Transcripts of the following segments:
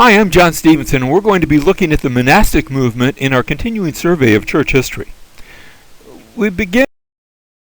Hi, I'm John Stevenson, and we're going to be looking at the monastic movement in our continuing survey of church history. We begin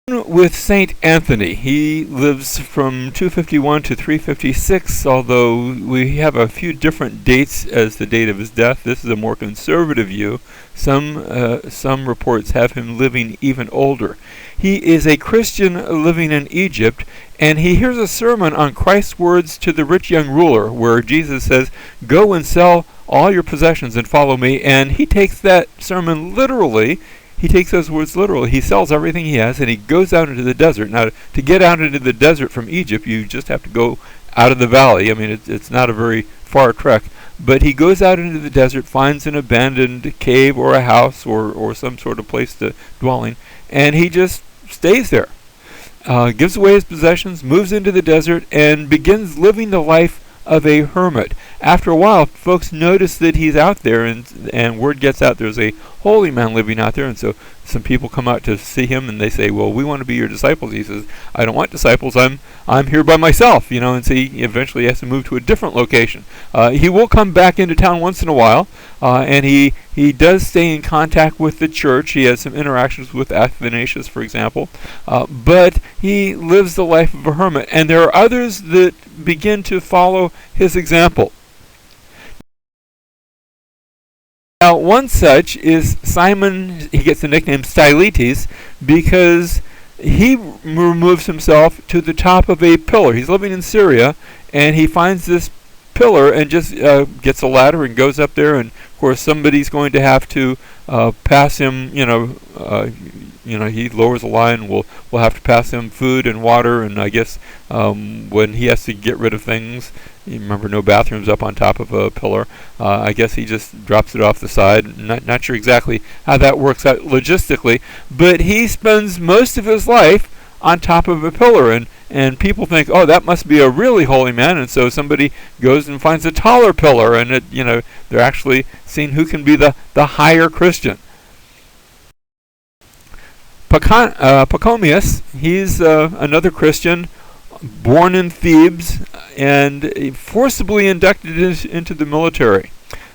with Saint Anthony. He lives from 251 to 356, although we have a few different dates as the date of his death. This is a more conservative view. Some reports have him living even older. He is a Christian living in Egypt, and he hears a sermon on Christ's words to the rich young ruler, where Jesus says, "Go and sell all your possessions and follow me," and he takes that sermon literally. He takes those words literally. He sells everything he has, and he goes out into the desert. Now, to get out into the desert from Egypt, you just have to go out of the valley. I mean, it's not a very far trek. But he goes out into the desert, finds an abandoned cave or a house or some sort of place to dwelling, and he just stays there. Gives away his possessions, moves into the desert, and begins living the life of a hermit. After a while, folks notice that he's out there, and word gets out there's a holy man living out there, and so some people come out to see him, and they say, "Well, we want to be your disciples." He says, "I don't want disciples. I'm here by myself," and so he eventually has to move to a different location. He will come back into town once in a while, and he does stay in contact with the church. He has some interactions with Athanasius, for example, but he lives the life of a hermit, and there are others that begin to follow his example. Now, one such is Simon. He gets the nickname Stylites because he removes himself to the top of a pillar. He's living in Syria, and he finds this pillar and just gets a ladder and goes up there. And of course, somebody's going to have to pass him. He lowers a line. We'll have to pass him food and water. And I guess when he has to get rid of things, you remember no bathrooms up on top of a pillar. I guess he just drops it off the side. Not sure exactly how that works out logistically, but he spends most of his life on top of a pillar, and people think, oh, that must be a really holy man, and so somebody goes and finds a taller pillar, and they're actually seeing who can be the higher Christian. Pachomius, he's another Christian, born in Thebes, and forcibly inducted into the military.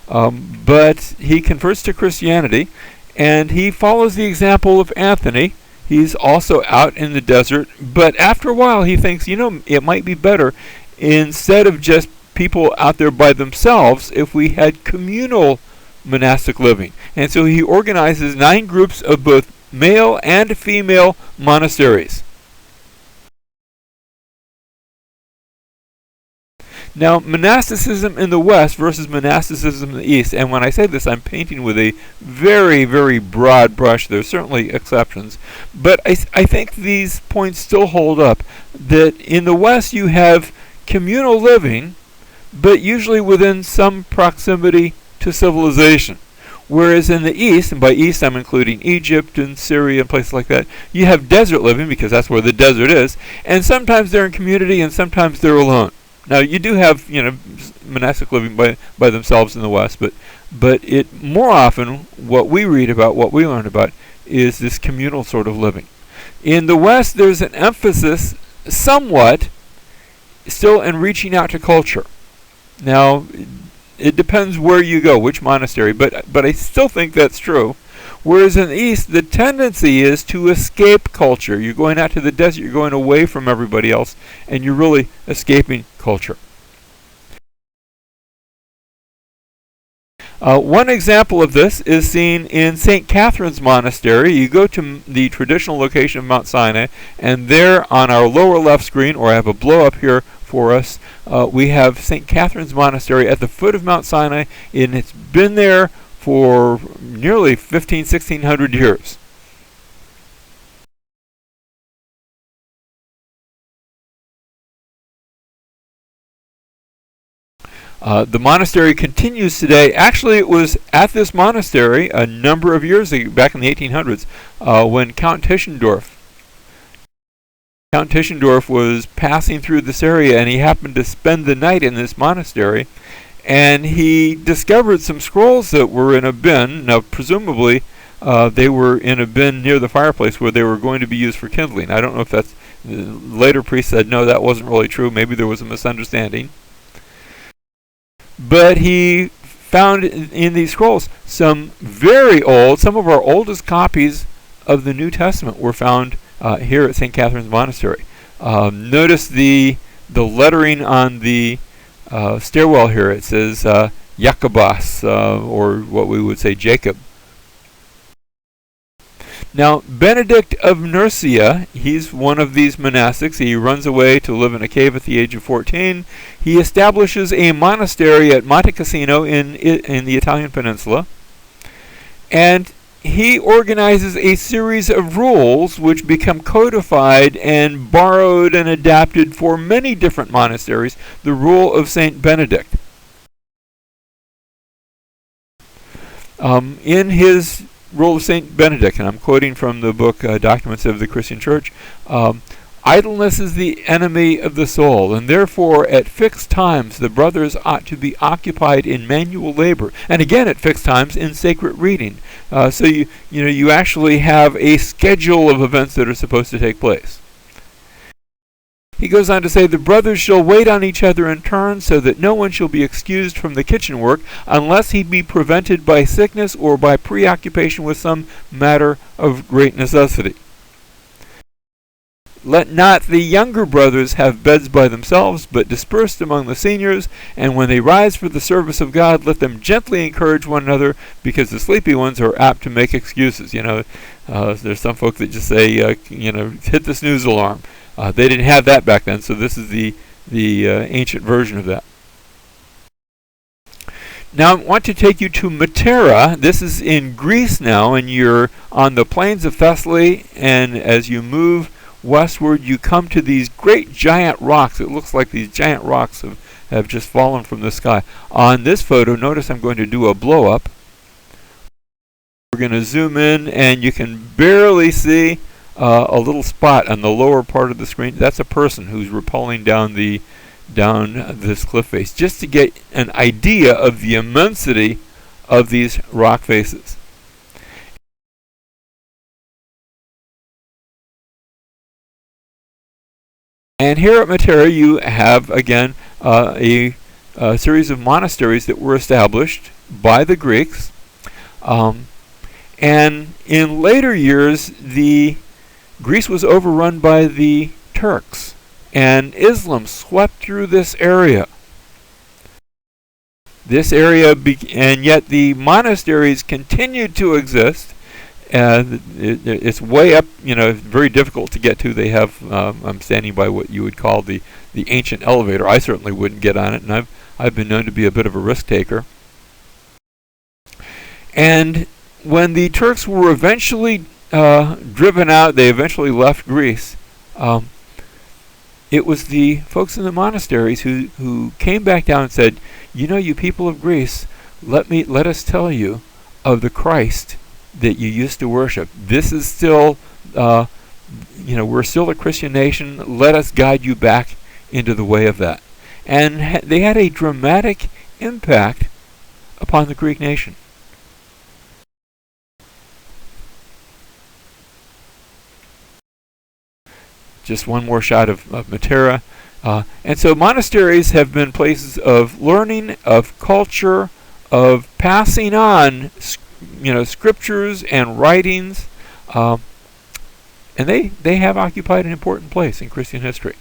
But he converts to Christianity, and he follows the example of Anthony. He's also out in the desert, but after a while he thinks, it might be better, instead of just people out there by themselves, if we had communal monastic living. And so he organizes 9 groups of both male and female monasteries. Now, monasticism in the West versus monasticism in the East, and when I say this, I'm painting with a very, very broad brush. There's certainly exceptions, but I think these points still hold up, that in the West you have communal living, but usually within some proximity to civilization. Whereas in the East, and by East I'm including Egypt and Syria and places like that, you have desert living, because that's where the desert is, and sometimes they're in community and sometimes they're alone. Now, you do have, monastic living by themselves in the West, but it more often, what we read about, what we learn about, is this communal sort of living. In the West, there's an emphasis, somewhat, still in reaching out to culture. Now, it depends where you go, which monastery, but I still think that's true. Whereas in the East, the tendency is to escape culture. You're going out to the desert, you're going away from everybody else, and you're really escaping culture. One example of this is seen in St. Catherine's Monastery. You go to the traditional location of Mount Sinai, and there on our lower left screen, or I have a blow up here for us, we have St. Catherine's Monastery at the foot of Mount Sinai, and it's been there for nearly 1600 years. The monastery continues today. Actually, it was at this monastery a number of years ago, back in the 1800s, when Count Tischendorf was passing through this area, and he happened to spend the night in this monastery, and he discovered some scrolls that were in a bin. Now, presumably, they were in a bin near the fireplace where they were going to be used for kindling. I don't know if that's... Later priests said, no, that wasn't really true. Maybe there was a misunderstanding. but he found in these scrolls some very old, some of our oldest copies of the New Testament were found here at St. Catherine's Monastery. Notice the lettering on the stairwell here. It says Jacobus, or what we would say Jacob. Now, Benedict of Nursia, he's one of these monastics. He runs away to live in a cave at the age of 14. He establishes a monastery at Monte Cassino in the Italian peninsula. And he organizes a series of rules which become codified and borrowed and adapted for many different monasteries. The rule of Saint Benedict. In his rule of Saint Benedict, and I'm quoting from the book Documents of the Christian Church, idleness is the enemy of the soul, and therefore at fixed times the brothers ought to be occupied in manual labor, and again at fixed times in sacred reading. So you actually have a schedule of events that are supposed to take place. He goes on to say, the brothers shall wait on each other in turn, so that no one shall be excused from the kitchen work, unless he be prevented by sickness or by preoccupation with some matter of great necessity. Let not the younger brothers have beds by themselves, but dispersed among the seniors, and when they rise for the service of God, let them gently encourage one another, because the sleepy ones are apt to make excuses. There's some folk that just say, hit the snooze alarm. They didn't have that back then, so this is the ancient version of that. Now I want to take you to Meteora. This is in Greece now, and you're on the plains of Thessaly, and as you move westward, you come to these great giant rocks. It looks like these giant rocks have just fallen from the sky. On this photo, notice I'm going to do a blow-up. We're going to zoom in, and you can barely see a little spot on the lower part of the screen. That's a person who's rappelling down this cliff face, just to get an idea of the immensity of these rock faces. And here at Meteora you have again a series of monasteries that were established by the Greeks, and in later years Greece was overrun by the Turks, and Islam swept through this area. And yet the monasteries continued to exist. It's way up, very difficult to get to. They have, I'm standing by what you would call the ancient elevator. I certainly wouldn't get on it, and I've been known to be a bit of a risk taker. And when the Turks were eventually driven out, they eventually left Greece. It was the folks in the monasteries who came back down and said, you people of Greece, let us tell you of the Christ that you used to worship. This is still, we're still a Christian nation. Let us guide you back into the way of that. And they had a dramatic impact upon the Greek nation. Just one more shot of Meteora. And so monasteries have been places of learning, of culture, of passing on scriptures and writings, and they have occupied an important place in Christian history.